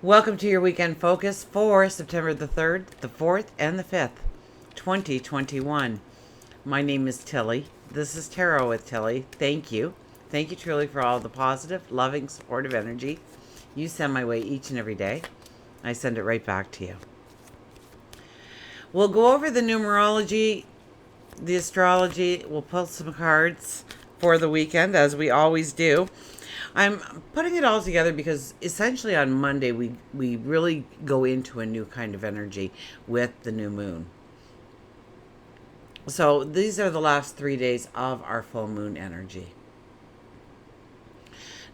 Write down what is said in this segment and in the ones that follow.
Welcome to your weekend focus for September the 3rd, the 4th, and the 5th, 2021. My name is Tilly. This is Tarot with Tilly. Thank you. Thank you truly for all the positive, loving, supportive energy you send my way each and every day. I send it right back to you. We'll go over the numerology, the astrology. We'll pull some cards for the weekend, as we always do. I'm putting it all together because essentially on Monday we really go into a new kind of energy with the new moon. So these are the last 3 days of our full moon energy.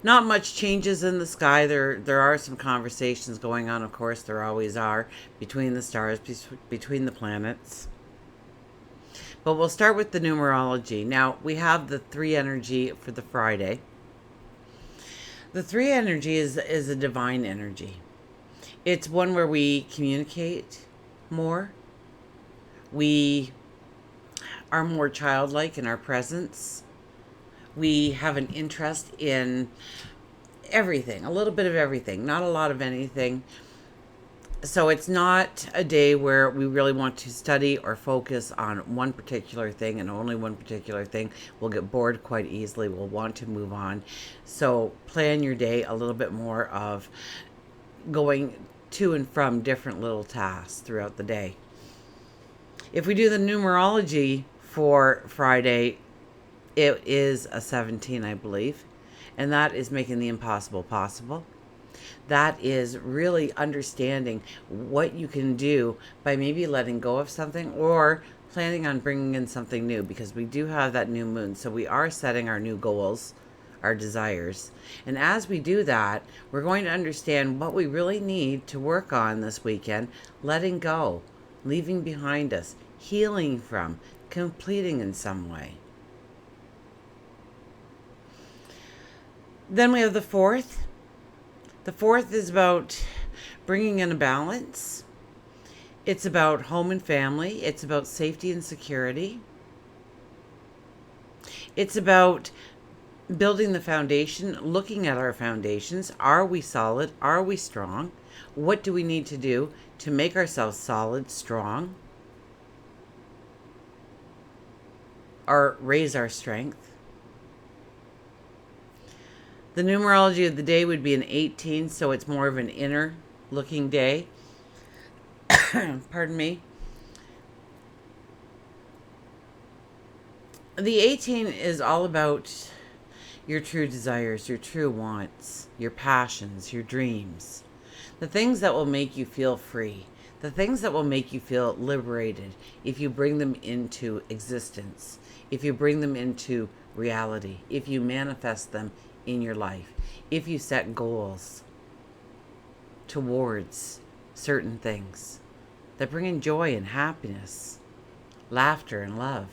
Not much changes in the sky. There are some conversations going on, of course, there always are, between the stars, between the planets. But we'll start with the numerology. Now, we have the 3 energy for the Friday. The 3 energy is a divine energy. It's one where we communicate more. We are more childlike in our presence. We have an interest in everything, a little bit of everything, not a lot of anything. So it's not a day where we really want to study or focus on one particular thing and only one particular thing. We'll get bored quite easily. We'll want to move on. So plan your day a little bit more of going to and from different little tasks throughout the day. If we do the numerology for Friday, it is a 17, I believe. And that is making the impossible possible. That is really understanding what you can do by maybe letting go of something or planning on bringing in something new, because we do have that new moon. So we are setting our new goals, our desires. And as we do that, we're going to understand what we really need to work on this weekend, letting go, leaving behind us, healing from, completing in some way. Then we have the 4th. The 4th is about bringing in a balance. It's about home and family. It's about safety and security. It's about building the foundation, looking at our foundations. Are we solid? Are we strong? What do we need to do to make ourselves solid, strong, or raise our strength? The numerology of the day would be an 18, so it's more of an inner looking day. Pardon me. The 18 is all about your true desires, your true wants, your passions, your dreams. The things that will make you feel free. The things that will make you feel liberated if you bring them into existence. If you bring them into reality. If you manifest them in your life, if you set goals towards certain things that bring in joy and happiness, laughter and love.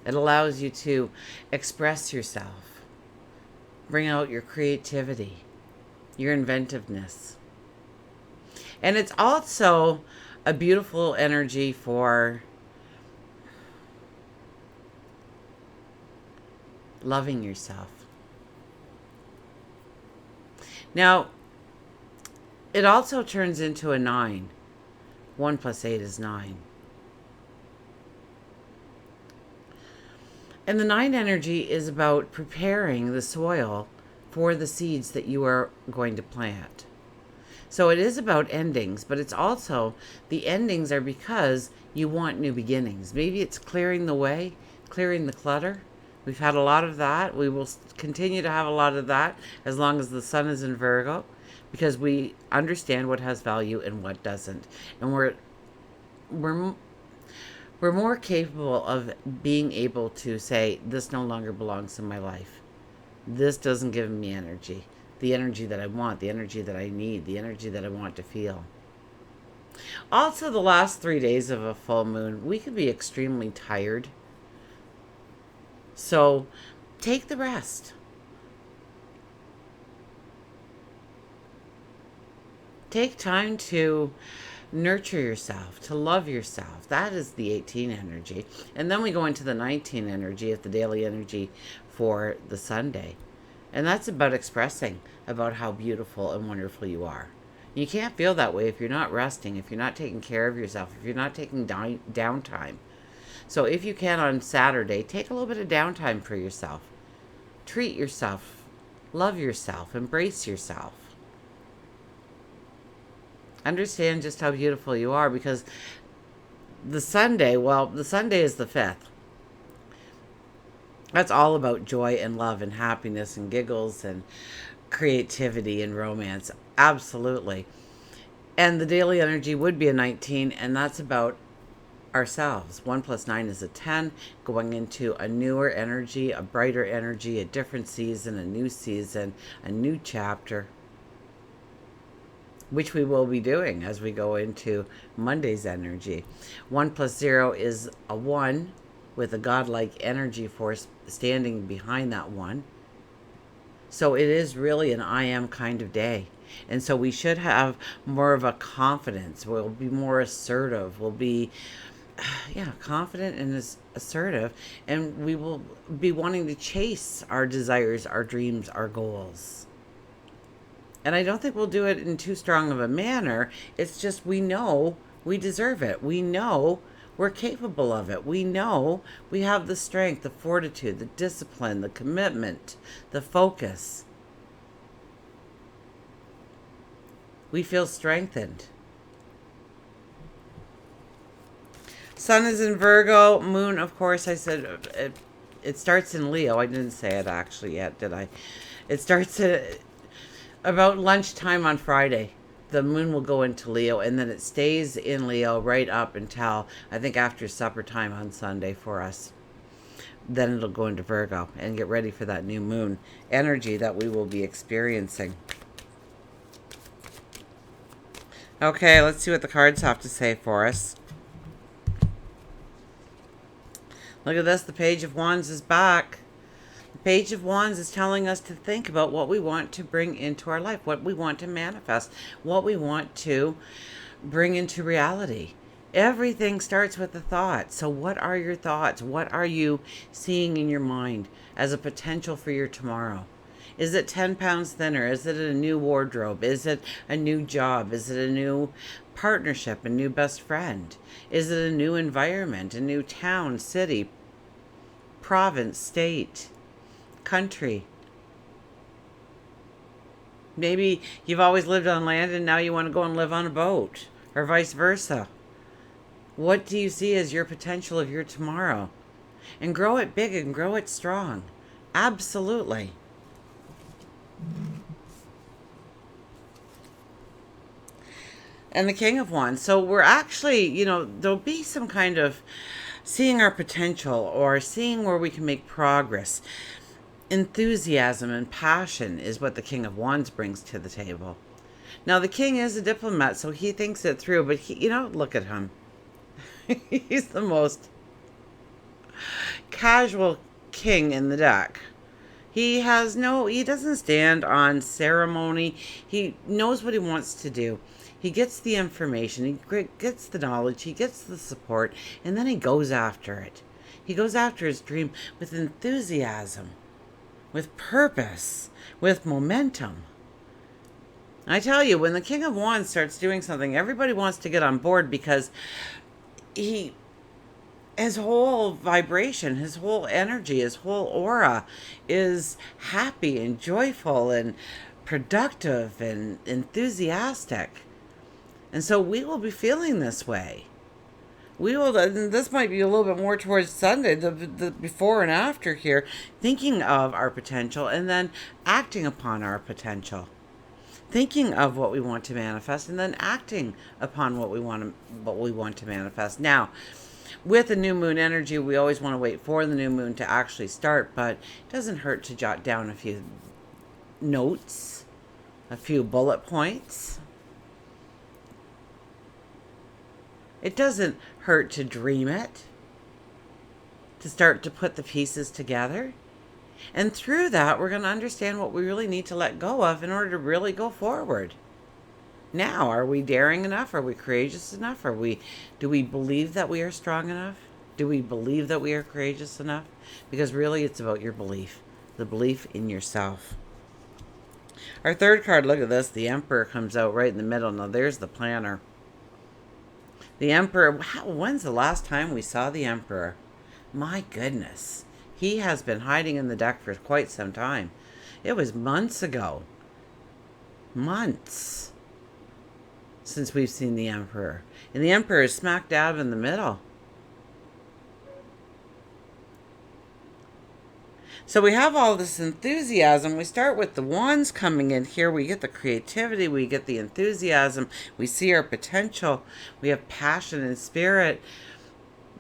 It allows you to express yourself, bring out your creativity, your inventiveness. And it's also a beautiful energy for loving yourself. Now, it also turns into a 9. 1 plus 8 is 9. And the 9 energy is about preparing the soil for the seeds that you are going to plant. So it is about endings, but it's also, the endings are because you want new beginnings. Maybe it's clearing the way, clearing the clutter. We've had a lot of that. We will continue to have a lot of that as long as the sun is in Virgo, because we understand what has value and what doesn't. And we're more capable of being able to say, this no longer belongs in my life. This doesn't give me energy. The energy that I want, the energy that I need, the energy that I want to feel. Also, the last 3 days of a full moon, we could be extremely tired. So take the rest. Take time to nurture yourself, to love yourself. That is the 18 energy. And then we go into the 19 energy of the daily energy for the Sunday. And that's about expressing about how beautiful and wonderful you are. You can't feel that way if you're not resting, if you're not taking care of yourself, if you're not taking downtime. So if you can on Saturday, take a little bit of downtime for yourself. Treat yourself. Love yourself. Embrace yourself. Understand just how beautiful you are, because the Sunday is the 5th. That's all about joy and love and happiness and giggles and creativity and romance. Absolutely. And the daily energy would be a 19, and that's about ourselves. 1 plus 9 is a 10, going into a newer energy, a brighter energy, a different season, a new chapter, which we will be doing as we go into Monday's energy. 1 plus 0 is a 1, with a godlike energy force standing behind that 1. So it is really an I am kind of day. And so we should have more of a confidence. We'll be more assertive. We'll be, confident and assertive. And we will be wanting to chase our desires, our dreams, our goals. And I don't think we'll do it in too strong of a manner. It's just we know we deserve it. We know we're capable of it. We know we have the strength, the fortitude, the discipline, the commitment, the focus. We feel strengthened. Sun is in Virgo. Moon, of course, I said it starts in Leo. I didn't say it actually yet, did I? It starts at about lunchtime on Friday. The moon will go into Leo, and then it stays in Leo right up until, I think, after supper time on Sunday for us. Then it'll go into Virgo and get ready for that new moon energy that we will be experiencing. Okay, let's see what the cards have to say for us. Look at this. The Page of Wands is back. The Page of Wands is telling us to think about what we want to bring into our life, what we want to manifest, what we want to bring into reality. Everything starts with a thought. So what are your thoughts? What are you seeing in your mind as a potential for your tomorrow? Is it 10 pounds thinner? Is it a new wardrobe? Is it a new job? Is it a new partnership, a new best friend? Is it a new environment, a new town, city, province, state, country? Maybe you've always lived on land and now you want to go and live on a boat, or vice versa. What do you see as your potential of your tomorrow? And grow it big and grow it strong. Absolutely. And the King of Wands. So we're actually, there'll be some kind of seeing our potential or seeing where we can make progress. Enthusiasm and passion is what the King of Wands brings to the table. Now, the king is a diplomat, so he thinks it through, but look at him. He's the most casual king in the deck. He doesn't stand on ceremony. He knows what he wants to do. He gets the information, he gets the knowledge, he gets the support, and then he goes after it. He goes after his dream with enthusiasm, with purpose, with momentum. I tell you, when the King of Wands starts doing something, everybody wants to get on board because his whole vibration, his whole energy, his whole aura is happy and joyful and productive and enthusiastic. And so we will be feeling this way. This might be a little bit more towards Sunday, the before and after here, thinking of our potential and then acting upon our potential. Thinking of what we want to manifest and then acting upon what we want to manifest. Now, with the new moon energy, we always want to wait for the new moon to actually start, but it doesn't hurt to jot down a few notes, a few bullet points. It doesn't hurt to dream it, to start to put the pieces together. And through that, we're going to understand what we really need to let go of in order to really go forward. Now, are we daring enough? Are we courageous enough? Do we believe that we are strong enough? Do we believe that we are courageous enough? Because really, it's about your belief, the belief in yourself. Our third card, look at this. The Emperor comes out right in the middle. Now, there's the planner. The Emperor, when's the last time we saw the Emperor? My goodness. He has been hiding in the deck for quite some time. It was months ago. Months since we've seen the Emperor. And the Emperor is smack dab in the middle. So we have all this enthusiasm. We start with the wands coming in here. We get the creativity. We get the enthusiasm. We see our potential. We have passion and spirit.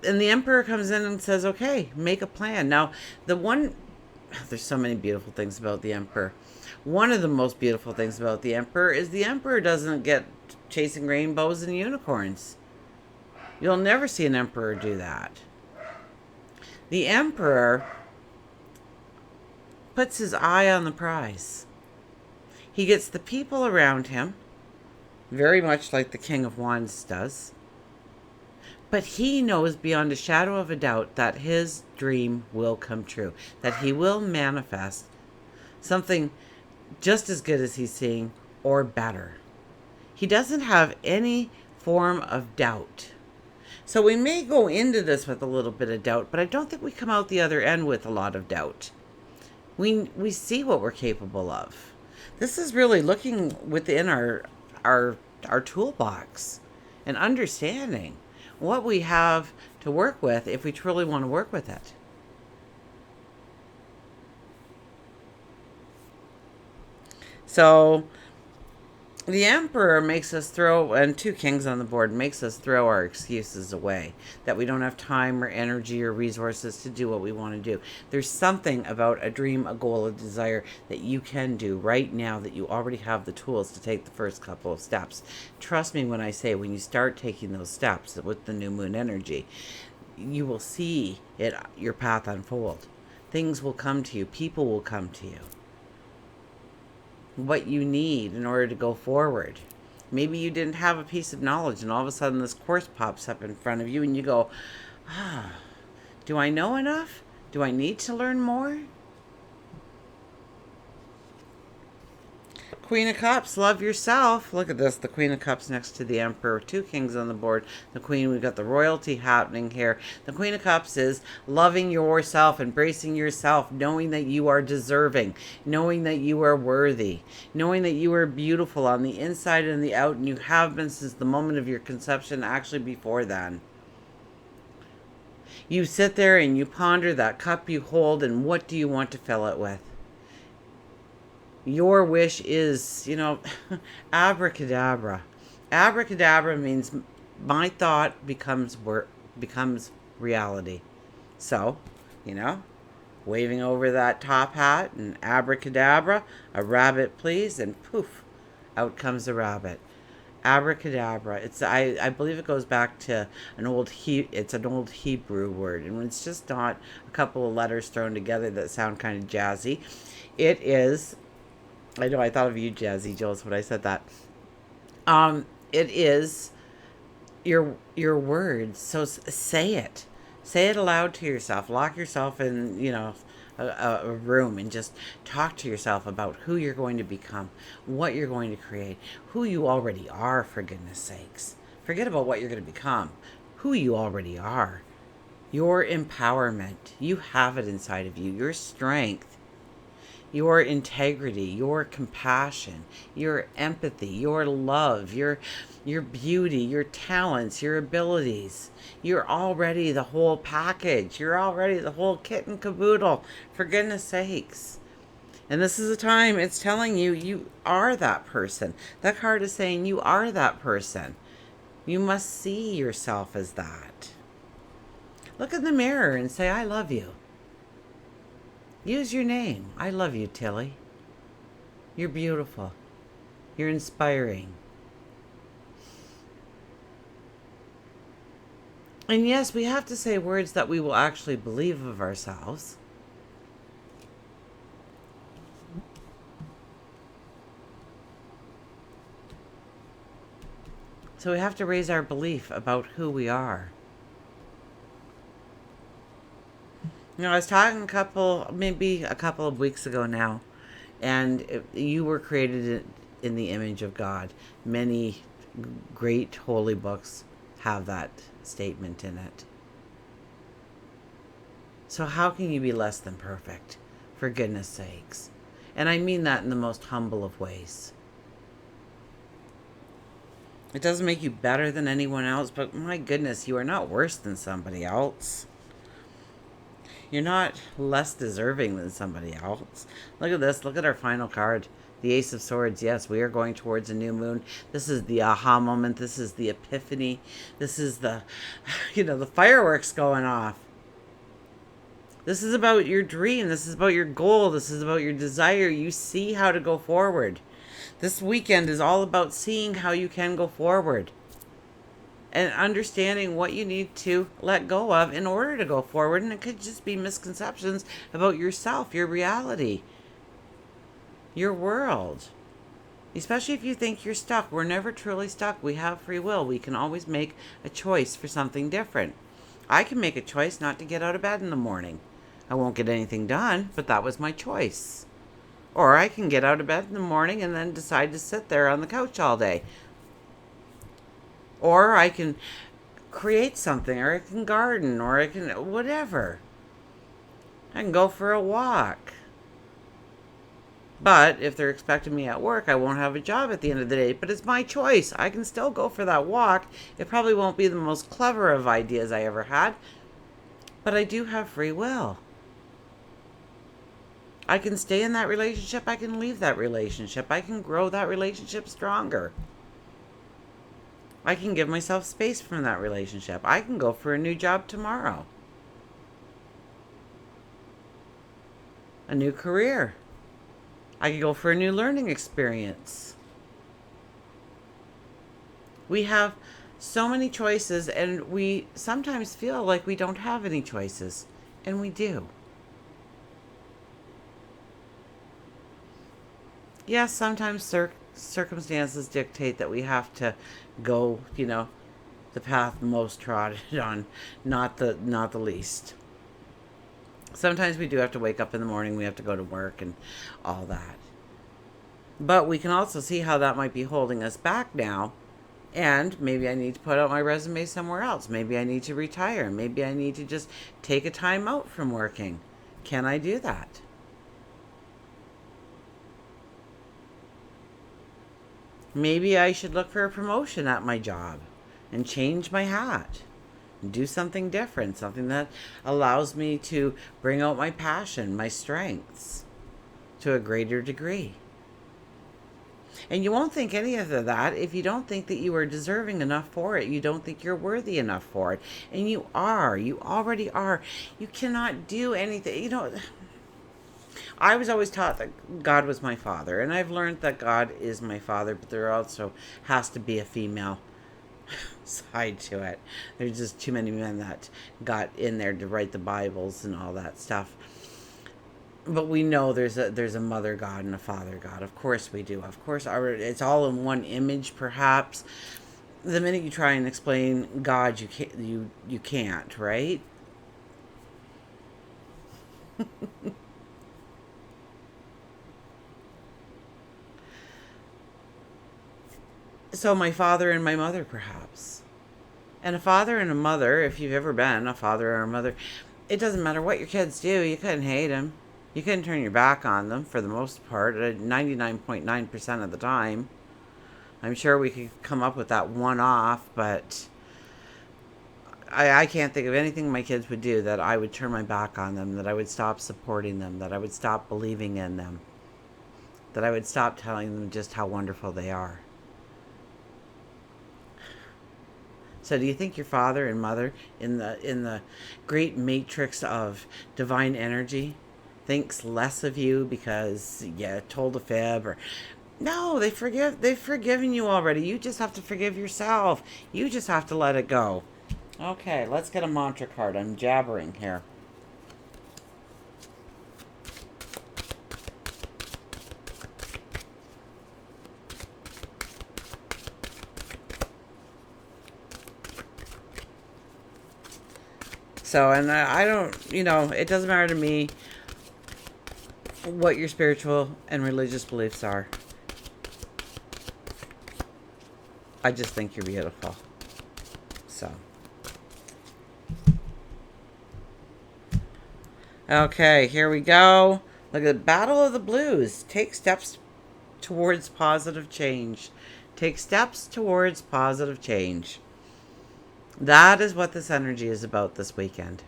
And the Emperor comes in and says, okay, make a plan. Now, there's so many beautiful things about the Emperor. One of the most beautiful things about the Emperor is the Emperor doesn't get chasing rainbows and unicorns. You'll never see an Emperor do that. The Emperor puts his eye on the prize. He gets the people around him, very much like the King of Wands does. But he knows beyond a shadow of a doubt that his dream will come true, that he will manifest something just as good as he's seeing, or better. He doesn't have any form of doubt. So we may go into this with a little bit of doubt, but I don't think we come out the other end with a lot of doubt. We see what we're capable of. This is really looking within our toolbox and understanding what we have to work with if we truly want to work with it. So the Emperor makes us and two kings on the board, makes us throw our excuses away, that we don't have time or energy or resources to do what we want to do. There's something about a dream, a goal, a desire that you can do right now, that you already have the tools to take the first couple of steps. Trust me when I say, when you start taking those steps with the new moon energy, you will see your path unfold. Things will come to you. People will come to you. What you need in order to go forward. Maybe you didn't have a piece of knowledge and all of a sudden this course pops up in front of you and you go, do I know enough? Do I need to learn more? Queen of Cups, love yourself. Look at this, the Queen of Cups next to the Emperor. Two kings on the board. The Queen, we've got the royalty happening here. The Queen of Cups is loving yourself, embracing yourself, knowing that you are deserving, knowing that you are worthy, knowing that you are beautiful on the inside and the out, and you have been since the moment of your conception, actually before then. You sit there and you ponder that cup you hold, and what do you want to fill it with? Your wish is, abracadabra. Abracadabra means my thought becomes reality. So, waving over that top hat and abracadabra, a rabbit please, and poof, out comes a rabbit. Abracadabra. I believe it goes back to an old Hebrew word, and it's just not a couple of letters thrown together that sound kind of jazzy. It is. I know I thought of you, Jazzy Jules, when I said that. It is your words. So say it. Say it aloud to yourself. Lock yourself in, a room and just talk to yourself about who you're going to become, what you're going to create, who you already are, for goodness sakes. Forget about what you're going to become. Who you already are. Your empowerment. You have it inside of you. Your strength. Your integrity, your compassion, your empathy, your love, your beauty, your talents, your abilities. You're already the whole package. You're already the whole kit and caboodle, for goodness sakes. And this is a time it's telling you, you are that person. That card is saying you are that person. You must see yourself as that. Look in the mirror and say, I love you. Use your name. I love you, Tilly. You're beautiful. You're inspiring. And yes, we have to say words that we will actually believe of ourselves. So we have to raise our belief about who we are. I was talking maybe a couple of weeks ago now, And you were created in the image of God. Many great holy books have that statement in it. So how can you be less than perfect? For goodness sakes. And I mean that in the most humble of ways. It doesn't make you better than anyone else, but my goodness, you are not worse than somebody else. You're not less deserving than somebody else. Look at this. Look at our final card. The Ace of Swords. Yes, we are going towards a new moon. This is the aha moment. This is the epiphany. This is the, the fireworks going off. This is about your dream. This is about your goal. This is about your desire. You see how to go forward. This weekend is all about seeing how you can go forward and understanding what you need to let go of in order to go forward. And it could just be misconceptions about yourself, your reality, your world. Especially if you think you're stuck. We're never truly stuck. We have free will. We can always make a choice for something different. I can make a choice not to get out of bed in the morning. I won't get anything done, but that was my choice. Or I can get out of bed in the morning and then decide to sit there on the couch all day. Or I can create something, or I can garden, or I can whatever. I can go for a walk. But if they're expecting me at work, I won't have a job at the end of the day. But it's my choice. I can still go for that walk. It probably won't be the most clever of ideas I ever had. But I do have free will. I can stay in that relationship. I can leave that relationship. I can grow that relationship stronger. I can give myself space from that relationship. I can go for a new job tomorrow. A new career. I can go for a new learning experience. We have so many choices, and we sometimes feel like we don't have any choices, and we do. Yes, sometimes circumstances dictate that we have to go, the path most trodden on, not the least. Sometimes we do have to wake up in the morning, we have to go to work and all that. But we can also see how that might be holding us back now. And maybe I need to put out my resume somewhere else. Maybe I need to retire. Maybe I need to just take a time out from working. Can I do that? Maybe I should look for a promotion at my job and change my hat and do something different, something that allows me to bring out my passion, my strengths to a greater degree. And you won't think any of that if you don't think that you are deserving enough for it. You don't think you're worthy enough for it. And you are. You already are. You cannot do anything. I was always taught that God was my father, and I've learned that God is my father, but there also has to be a female side to it. There's just too many men that got in there to write the Bibles and all that stuff. But we know there's a mother God and a father God. Of course we do. Of course it's all in one image, perhaps. The minute you try and explain God, you can't, right? So my father and my mother, perhaps. And a father and a mother, if you've ever been a father or a mother, it doesn't matter what your kids do. You couldn't hate them. You couldn't turn your back on them for the most part, 99.9% of the time. I'm sure we could come up with that one off, but I can't think of anything my kids would do that I would turn my back on them, that I would stop supporting them, that I would stop believing in them, that I would stop telling them just how wonderful they are. So do you think your father and mother in the great matrix of divine energy thinks less of you because you told a fib? Or no, they've forgiven you already. You just have to forgive yourself. You just have to let it go. Okay, let's get a mantra card. I'm jabbering here. So, and I don't, it doesn't matter to me what your spiritual and religious beliefs are. I just think you're beautiful. So. Okay, here we go. Look at the Battle of the Blues. Take steps towards positive change. Take steps towards positive change. That is what this energy is about this weekend.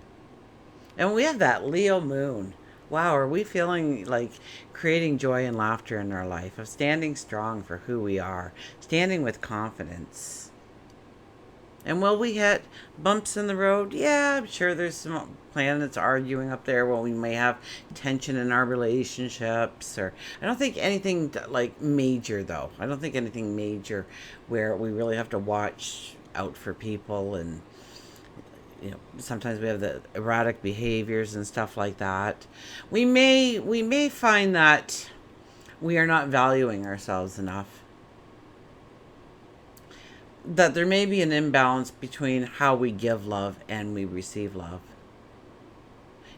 And we have that Leo moon. Wow, are we feeling like creating joy and laughter in our life, of standing strong for who we are, standing with confidence? And will we hit bumps in the road? Yeah, I'm sure there's some planets arguing up there. Well, we may have tension in our relationships, or I don't think anything like major though. I don't think anything major where we really have to watch out for people, and sometimes we have the erratic behaviors and stuff like that. We may find that we are not valuing ourselves enough, that there may be an imbalance between how we give love and we receive love.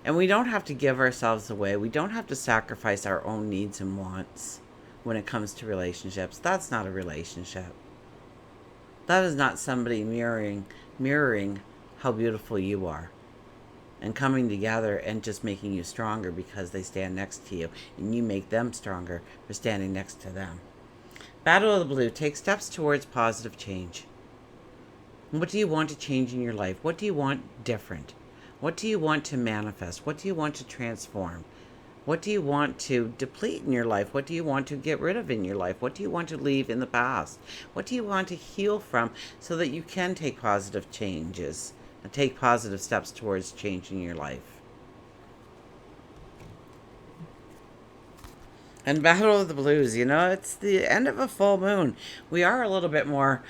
And we don't have to give ourselves away. We don't have to sacrifice our own needs and wants when it comes to relationships. That's not a relationship. That is not somebody mirroring how beautiful you are and coming together and just making you stronger because they stand next to you, and you make them stronger for standing next to them. Battle of the Blue. Take steps towards positive change. What do you want to change in your life? What do you want different? What do you want to manifest? What do you want to transform? What do you want to deplete in your life? What do you want to get rid of in your life? What do you want to leave in the past? What do you want to heal from so that you can take positive changes and take positive steps towards changing your life? And Battle of the Blues, it's the end of a full moon. We are a little bit more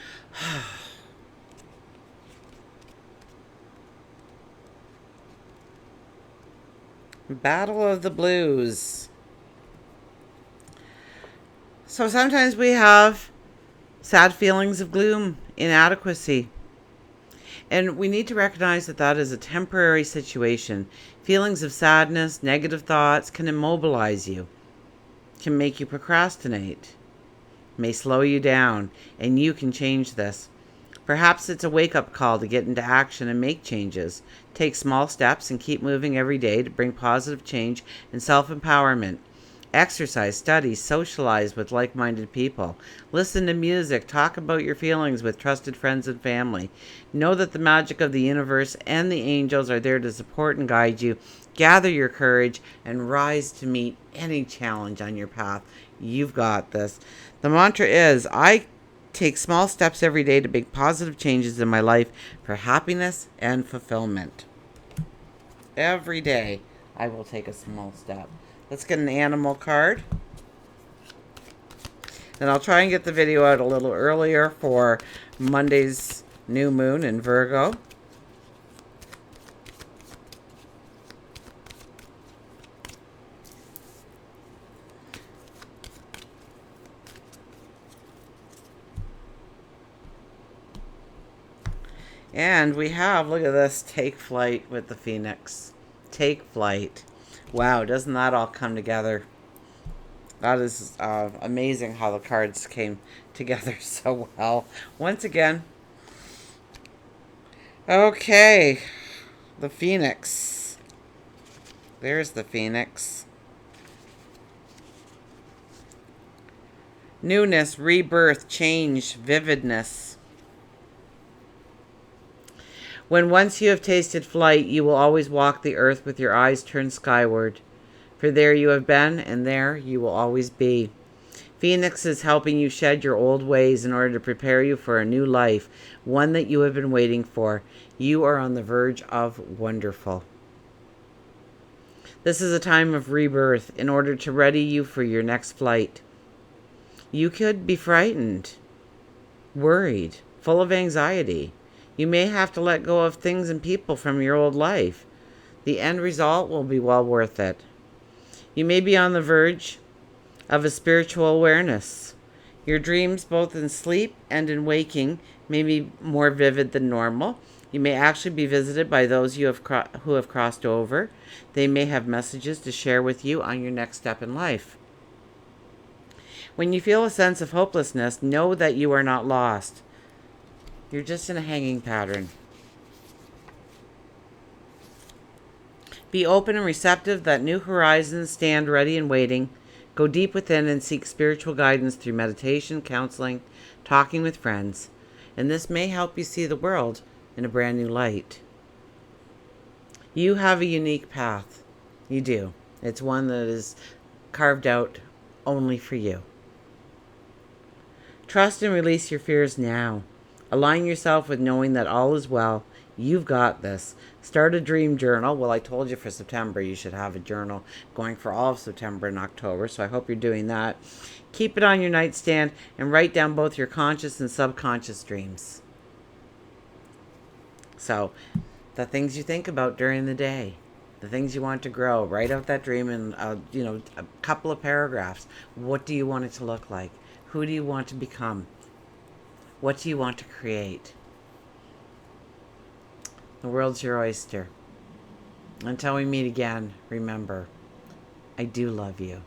Battle of the Blues. So sometimes we have sad feelings of gloom, inadequacy. And we need to recognize that that is a temporary situation. Feelings of sadness, negative thoughts can immobilize you, can make you procrastinate, may slow you down, and you can change this. Perhaps it's a wake-up call to get into action and make changes. Take small steps and keep moving every day to bring positive change and self-empowerment. Exercise, study, socialize with like-minded people. Listen to music, talk about your feelings with trusted friends and family. Know that the magic of the universe and the angels are there to support and guide you. Gather your courage and rise to meet any challenge on your path. You've got this. The mantra is, I take small steps every day to make positive changes in my life for happiness and fulfillment. Every day, I will take a small step. Let's get an animal card. And I'll try and get the video out a little earlier for Monday's new moon in Virgo. And we have, look at this, take flight with the Phoenix. Take flight. Wow, doesn't that all come together? That is amazing how the cards came together so well. Once again. Okay. The Phoenix. There's the Phoenix. Newness, rebirth, change, vividness. When once you have tasted flight, you will always walk the earth with your eyes turned skyward. For there you have been, and there you will always be. Phoenix is helping you shed your old ways in order to prepare you for a new life, one that you have been waiting for. You are on the verge of wonderful. This is a time of rebirth in order to ready you for your next flight. You could be frightened, worried, full of anxiety. You may have to let go of things and people from your old life. The end result will be well worth it. You may be on the verge of a spiritual awareness. Your dreams, both in sleep and in waking, may be more vivid than normal. You may actually be visited by those who have crossed over. They may have messages to share with you on your next step in life. When you feel a sense of hopelessness, know that you are not lost. You're just in a hanging pattern. Be open and receptive that new horizons stand ready and waiting. Go deep within and seek spiritual guidance through meditation, counseling, talking with friends. And this may help you see the world in a brand new light. You have a unique path. You do. It's one that is carved out only for you. Trust and release your fears now. Align yourself with knowing that all is well. You've got this. Start a dream journal. Well, I told you for September you should have a journal going for all of September and October, so I hope you're doing that. Keep it on your nightstand and write down both your conscious and subconscious dreams. So, the things you think about during the day, the things you want to grow, write out that dream in a couple of paragraphs. What do you want it to look like? Who do you want to become? What do you want to create? The world's your oyster. Until we meet again, remember, I do love you.